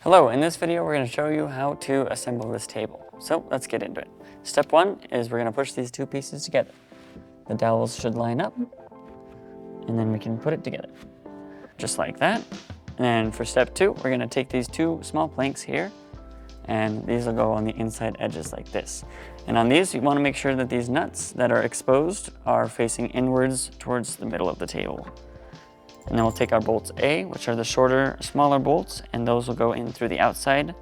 Hello, in this video we're going to show you how to assemble this table. So let's get into it. Step one is we're going to push these two pieces together. The dowels should line up and then we can put it together. Just like that. And then for step two, we're going to take these two small planks here and these will go on the inside edges like this. And on these, you want to make sure that these nuts that are exposed are facing inwards towards the middle of the table. And then we'll take our bolts A, which are the shorter, smaller bolts, and those will go in through the outside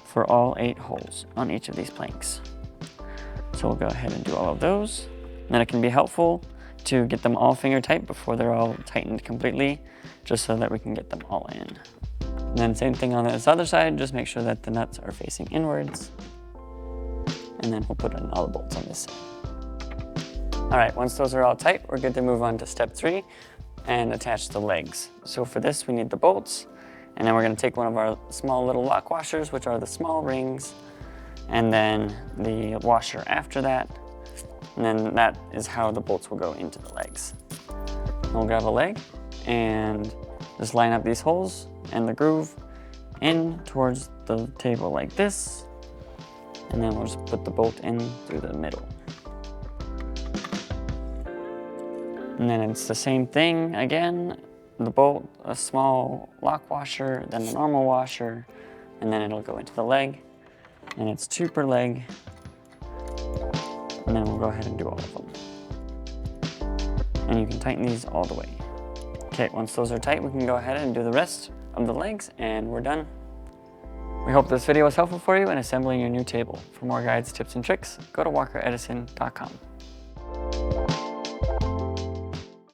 for all 8 holes on each of these planks. So we'll go ahead and do all of those. And then it can be helpful to get them all finger tight before they're all tightened completely, just so that we can get them all in. And then same thing on this other side, just make sure that the nuts are facing inwards. And then we'll put in all the bolts on this side. All right, once those are all tight, we're good to move on to step 3. And attach the legs. So for this we need the bolts, and then we're going to take one of our small little lock washers, which are the small rings, and then the washer after that, and then that is how the bolts will go into the legs. We'll grab a leg and just line up these holes and the groove in towards the table like this, and then we'll just put the bolt in through the middle. And then it's the same thing again, the bolt, a small lock washer, then the normal washer, and then it'll go into the leg, and it's 2 per leg, and then we'll go ahead and do all of them. And you can tighten these all the way. Okay, once those are tight, we can go ahead and do the rest of the legs, and we're done. We hope this video was helpful for you in assembling your new table. For more guides, tips, and tricks, go to walkeredison.com.